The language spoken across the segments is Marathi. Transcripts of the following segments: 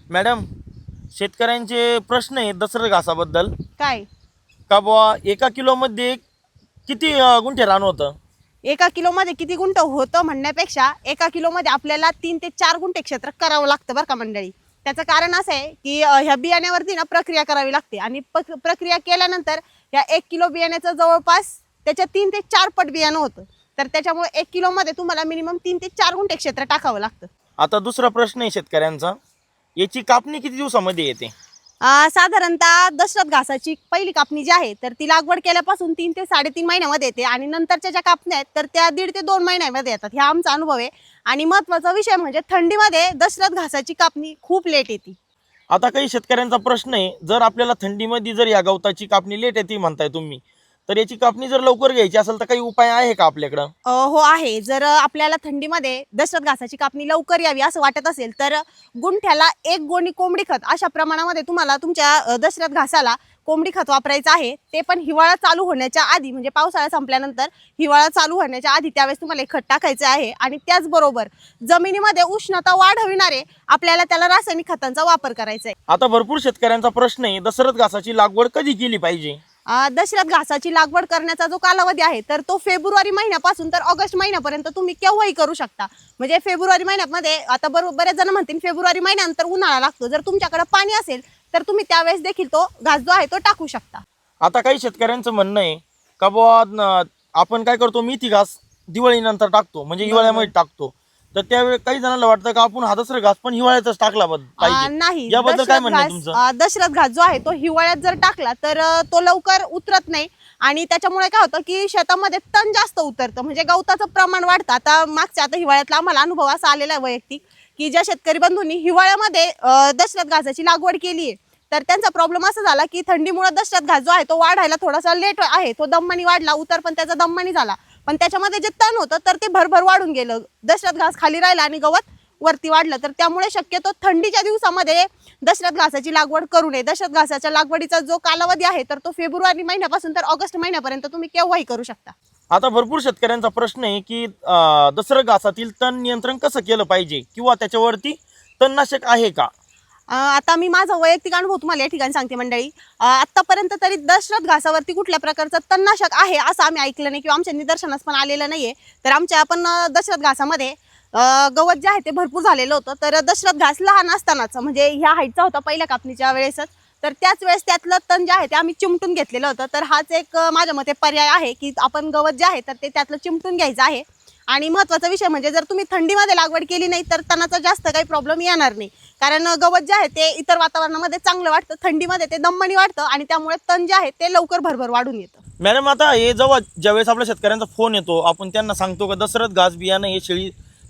मॅडम, शेतकऱ्यांचे प्रश्न आहेत दसरा घासाबद्दल. काय का बुवा 1 किलोमध्ये किती गुंठे रान होतं? 1 किलोमध्ये किती गुंठ होतं म्हणण्यापेक्षा 1 किलोमध्ये आपल्याला 3 ते 4 गुंठे क्षेत्र करावं लागतं बरं का मंडळी. त्याचं कारण असं आहे की ह्या बियाण्यावरती ना प्रक्रिया करावी लागते आणि प्रक्रिया केल्यानंतर ह्या 1 किलो बियाण्याचं जवळपास त्याच्या 3 ते 4 पट बियाणं होतं. तर त्याच्यामुळे 1 किलोमध्ये तुम्हाला मिनिमम 3 ते 4 गुंठे क्षेत्र टाकावं लागतं. आता दुसरा प्रश्न आहे शेतकऱ्यांचा, याची कापणी किती दिवसामध्ये येते? साधारणतः दशरथ घासाची पहिली कापणी जी आहे तर ती लागवड केल्यापासून 3 ते 3.5 महिन्यामध्ये येते आणि नंतरच्या ज्या कापण्या आहेत तर त्या 1.5 ते 2 महिन्यामध्ये येतात. हा आमचा अनुभव आहे. आणि महत्त्वाचा विषय म्हणजे थंडीमध्ये दशरथ घासाची कापणी खूप लेट येते. आता काही शेतकऱ्यांचा प्रश्न आहे, जर आपल्याला थंडीमध्ये जर या गवताची कापणी लेट येते म्हणताय तुम्ही, तर याची कापणी जर लवकर घ्यायची असेल तर काही उपाय आहे का आपल्याकडं? हो आहे. जर आपल्याला थंडीमध्ये दशरथ घासाची कापणी लवकर यावी असं वाटत असेल तर गुंठ्याला 1 गोणी कोंबडी खत अशा प्रमाणामध्ये तुम्हाला तुमच्या दशरथ घासाला कोंबडी खत वापरायचं आहे. ते पण हिवाळा चालू होण्याच्या आधी, म्हणजे पावसाळा संपल्यानंतर हिवाळा चालू होण्याच्या आधी त्यावेळेस तुम्हाला हे खत टाकायचं आहे. आणि त्याचबरोबर जमिनीमध्ये उष्णता वाढविणारे आपल्याला त्याला रासायनिक खतांचा वापर करायचा आहे. आता भरपूर शेतकऱ्यांचा प्रश्न आहे, दशरथ घासाची लागवड कधी केली पाहिजे? दशरथ घासाची लागवड करण्याचा जो कालावधी आहे तर तो फेब्रुवारी महिन्यापासून तर ऑगस्ट महिन्यापर्यंत तुम्ही केव्हाही करू शकता. म्हणजे फेब्रुवारी महिन्यामध्ये आता बरेच जण म्हणतील फेब्रुवारी महिन्यानंतर उन्हाळा लागतो, जर तुमच्याकडे पाणी असेल तर तुम्ही त्यावेळेस देखील तो घास जो आहे तो टाकू शकता. आता काही शेतकऱ्यांचं म्हणणं आहे का बुवा आपण काय करतो, मेथी घास दिवाळीनंतर टाकतो, म्हणजे हिवाळ्यामध्ये टाकतो, तर त्यावेळी काही जणांना वाटतं का आपण हा दसरा घास पण हिवाळ्यातच टाकला पाहिजे. नाही, याबद्दल काय म्हणणं आहे तुमचं? दशरथ घास जो आहे तो हिवाळ्यात जर टाकला तर तो लवकर उतरत नाही आणि त्याच्यामुळे काय होतं की शेतामध्ये तण जास्त उतरतं, म्हणजे गवताचं प्रमाण वाढतं. आता हिवाळ्यातला आम्हाला अनुभव असा आलेला आहे वैयक्तिक की ज्या शेतकरी बंधूंनी हिवाळ्यामध्ये दशरथ घासाची लागवड केली आहे तर त्यांचा प्रॉब्लेम असा झाला की थंडीमुळे दशरथ घास जो आहे तो वाढायला थोडासा लेट आहे. तो दममानी वाढला, उतर पण त्याचा दममानी झाला, पण त्याच्यामध्ये जे तण होतं तर ते भरभर वाढून गेलं. दशरथ घास खाली राहिला आणि गवत वरती वाढलं. तर त्यामुळे शक्यतो थंडीच्या दिवसामध्ये दशरथ घासाची लागवड करू नये. दशरथ घासाच्या लागवडीचा जो कालावधी आहे तर तो फेब्रुवारी महिन्यापासून तर ऑगस्ट महिन्यापर्यंत तुम्ही केव्हाही करू शकता. आता भरपूर शेतकऱ्यांचा प्रश्न आहे की दशरथ घासातील तण नियंत्रण कसं केलं पाहिजे किंवा त्याच्यावरती तणनाशक आहे का? आता मी माझा वैयक्तिक अनुभव तुम्हाला या ठिकाणी सांगते मंडळी. आतापर्यंत तरी दशरथ घासावरती कुठल्या प्रकारचं तणनाशक आहे असं आम्ही ऐकलं नाही किंवा आमच्या निदर्शनास पण आलेलं नाहीये. तर आमच्या आपण दशरथ घासामध्ये गवत जे आहे ते भरपूर झालेलं होतं. तर दशरथ घास लहान असतानाच, म्हणजे ह्या हाईटचा होता पहिल्या कापणीच्या वेळेसच, तर त्याच वेळेस त्यातलं तण जे आहे ते आम्ही चिमटून घेतलेलं होतं. तर हाच एक माझ्या मते पर्याय आहे की आपण गवत जे आहे तर ते त्यातलं चिमटून घ्यायचं आहे. आणि महत्त्वाचा विषय म्हणजे जर तुम्ही थंडीमध्ये लागवड केली नाही तर तणाचा जास्त काही प्रॉब्लेम येणार नाही, कारण गवत जे आहे ते इतर वातावरणामध्ये चांगलं वाटतं, थंडीमध्ये ते दममानी वाढतं आणि त्यामुळे तण जे आहे ते लवकर भरभर वाढून येतं. मॅडम, आता हे ज्यावेळेस आपल्या शेतकऱ्यांचा फोन येतो, आपण त्यांना सांगतो का दशरथ घास बियाणं हे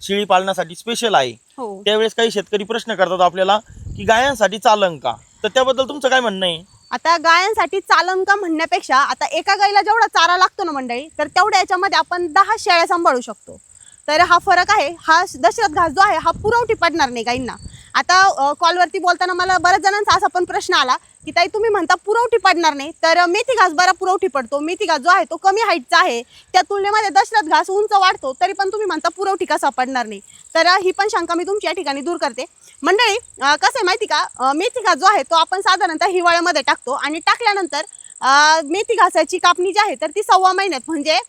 शेळी पालनासाठी स्पेशल आहे, हो. त्यावेळेस काही शेतकरी प्रश्न करतात आपल्याला की गायांसाठी चालन का? तर त्याबद्दल तुमचं काय म्हणणं आहे? आता गायांसाठी चालन का म्हणण्यापेक्षा आता एका गाईला जेवढा चारा लागतो ना मंडळी तर तेवढ्या याच्यामध्ये आपण 10 शेळ्या सांभाळू शकतो. तर हा फरक आहे. हा दशरथ घास जो आहे हा पुरवठी पडणार नाही गाईंना. आता कॉलवरती बोलताना मला बऱ्याच जणांचा असा पण प्रश्न आला की ताई तुम्ही म्हणता पुरवठी पडणार नाही, तर मेथी घास बरा पुरवठी पडतो. मेथी घास जो आहे तो कमी हाईटचा आहे, त्या तुलनेमध्ये दशरथ घास उंच वाढतो, तरी पण तुम्ही म्हणता पुरवठी कसा पडणार नाही. तर ही पण शंका मी तुमच्या ठिकाणी दूर करते. मंडळी, कसं आहे माहिती का, मेथी घास जो आहे तो आपण साधारणतः हिवाळ्यामध्ये टाकतो आणि टाकल्यानंतर मेथी घासाची कापणी जी आहे तर ती 1.25 महिन्यात, म्हणजे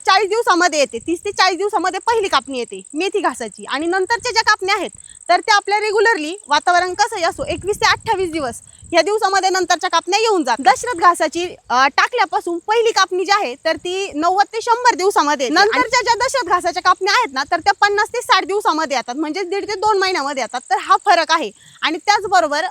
40 दिवसामध्ये येते. 30 ते 40 दिवसामध्ये पहिली कापणी येते मेथी घासाची. आणि नंतरच्या ज्या कापण्या आहेत तर त्या आपल्या रेग्युलरली वातावरण कसंही असो 21 ते 28 दिवस या दिवसामध्ये नंतरच्या कापण्या येऊन जातात. दशरथ घासाची टाकल्यापासून पहिली कापणी जी आहे तर ती 90 ते 100 दिवसामध्ये, नंतरच्या ज्या दशरथ घासाच्या कापण्या आहेत ना तर त्या 50 ते 60 दिवसामध्ये येतात, म्हणजे 1.5 ते 2 महिन्यामध्ये येतात. तर हा फरक आहे. आणि त्याचबरोबर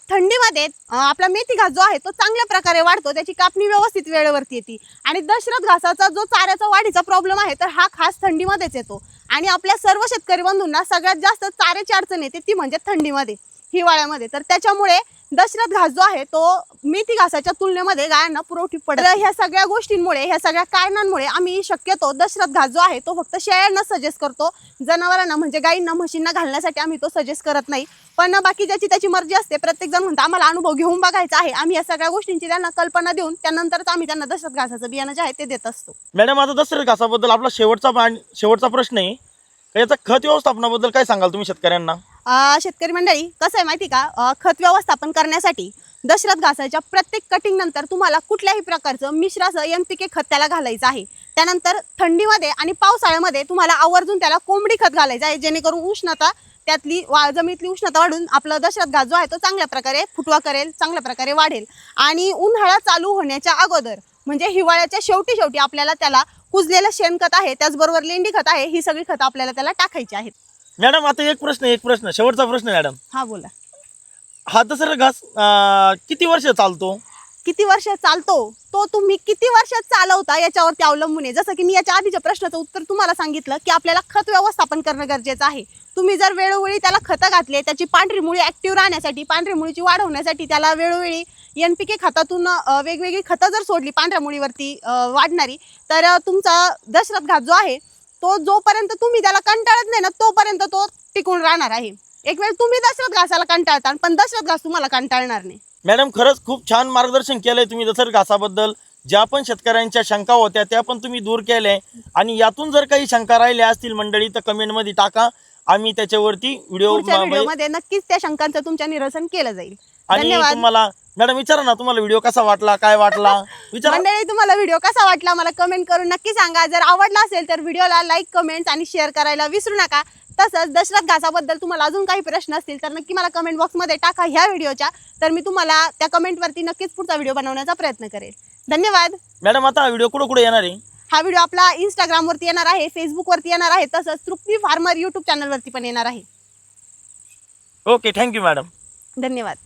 थंडीमध्ये आपला मेथी घास जो आहे तो चांगल्या प्रकारे वाढतो, त्याची कापणी व्यवस्थित वेळेवरती येते. आणि दशरथ घासाचा जो चाऱ्याचा वाढीचा प्रॉब्लेम आहे तर हा खास थंडीमध्येच येतो. आणि आपल्या सर्व शेतकरी बंधूंना सगळ्यात जास्त चाऱ्याची अडचण येते ती म्हणजे थंडीमध्ये, हिवाळ्यामध्ये. तर त्याच्यामुळे दशरथ घास जो आहे तो मेथी घासाच्या तुलनेमध्ये गायांना पुरवठी पडत. ह्या सगळ्या गोष्टींमुळे, ह्या सगळ्या कारणांमुळे आम्ही शक्यतो दशरथ घास जो आहे तो फक्त शेळ्यांना सजेस्ट करतो. जनावरांना म्हणजे गाईंना म्हशींना घालण्यासाठी आम्ही तो सजेस्ट करत नाही. पण बाकी ज्याची त्याची मर्जी असते. प्रत्येक जण म्हणतो आम्हाला अनुभव घेऊन बघायचा आहे, आम्ही या सगळ्या गोष्टींची त्यांना कल्पना देऊन त्यानंतरच आम्ही त्यांना दशरथ घासाचं बियाणं जे आहे ते देत असतो. मॅडम, आता दशरथ घासाबद्दल आपला शेवटचा प्रश्न आहे, याचा खत व्यवस्थापनाबद्दल काय सांगाल तुम्ही शेतकऱ्यांना? शेतकरी मंडळी कसं आहे माहिती का, खत व्यवस्थापन करण्यासाठी दशरथ घासाच्या प्रत्येक कटिंग नंतर तुम्हाला कुठल्याही प्रकारचं मिश्राचं NPK खत त्याला घालायचं आहे. त्यानंतर थंडीमध्ये आणि पावसाळ्यामध्ये तुम्हाला आवर्जून त्याला कोंबडी खत घालायचं आहे, जेणेकरून उष्णता त्यातली जमिनीतली उष्णता वाढून आपला दशरथ घास जो आहे तो चांगल्या प्रकारे फुटवा करेल, चांगल्या प्रकारे वाढेल. आणि उन्हाळा चालू होण्याच्या अगोदर म्हणजे हिवाळ्याच्या शेवटी आपल्याला त्याला कुजलेलं शेणखत आहे, त्याचबरोबर लेंडी खत आहे, ही सगळी खतं आपल्याला त्याला टाकायची आहेत. मॅडम आता एक प्रश्न शेवटचा प्रश्न मॅडम, हा बोला. हा दसरा घास किती वर्ष चालतो? किती वर्ष चालतो तो तुम्ही किती वर्षात चालवता याच्यावरती अवलंबून आहे. जसं की मी याच्या आधीच्या प्रश्नाचं उत्तर तुम्हाला सांगितलं की आपल्याला खत व्यवस्थापन करणं गरजेचं आहे. तुम्ही जर वेळोवेळी त्याला खतं घातले, त्याची पांढरी मुळी ऍक्टिव्ह राहण्यासाठी, पांढरी मुळीची वाढ होण्यासाठी त्याला वेळोवेळी NPK खतातून वेगवेगळी खतं जर सोडली पांढऱ्या मुळीवरती वाढणारी, तर तुमचा दशरथ घास जो आहे तो जोपर्यंत तुम्ही त्याला कंटाळत नाही ना तोपर्यंत तो टिकून राहणार आहे. एक वेळ तुम्ही दशरथ घासाला कंटाळता पण दशरथ घास तुम्हाला कंटाळणार नाही. मॅडम खरंच खूप छान मार्गदर्शन केलंय तुम्ही दशरथ घासाबद्दल. ज्या पण शेतकऱ्यांच्या शंका होत्या त्या पण तुम्ही दूर केल्या. आणि यातून जर काही शंका राहिल्या असतील मंडळी तर कमेंटमध्ये टाका, आम्ही त्याच्यावरती व्हिडिओमध्ये नक्कीच त्या शंकांचं तुमच्या निरसन केलं जाईल. आणि धन्यवाद. तुम्हाला मॅडम विचारा ना, तुम्हाला व्हिडिओ कसा वाटला, काय वाटला विचारा. मंडळी तुम्हाला व्हिडिओ कसा वाटला मला कमेंट करून नक्की सांगा. जर आवडला असेल तर व्हिडिओला लाईक, कमेंट्स आणि शेअर करायला विसरू नका. तसंच दशरथ घासाबद्दल तुम्हाला अजून काही प्रश्न असतील तर नक्की मला कमेंट बॉक्समध्ये टाका ह्या व्हिडिओच्या, तर मी तुम्हाला त्या कमेंटवरती नक्कीच पुढचा व्हिडिओ बनवण्याचा प्रयत्न करेल. धन्यवाद. मॅडम आता व्हिडिओ कुठे येणार आहे? हा व्हिडिओ आपला इंस्टाग्रामवरती येणार आहे, फेसबुकवरती येणार आहे, तसंच तृप्ती फार्मर YouTube चॅनलवरती पण येणार आहे. Okay, thank you madam. धन्यवाद.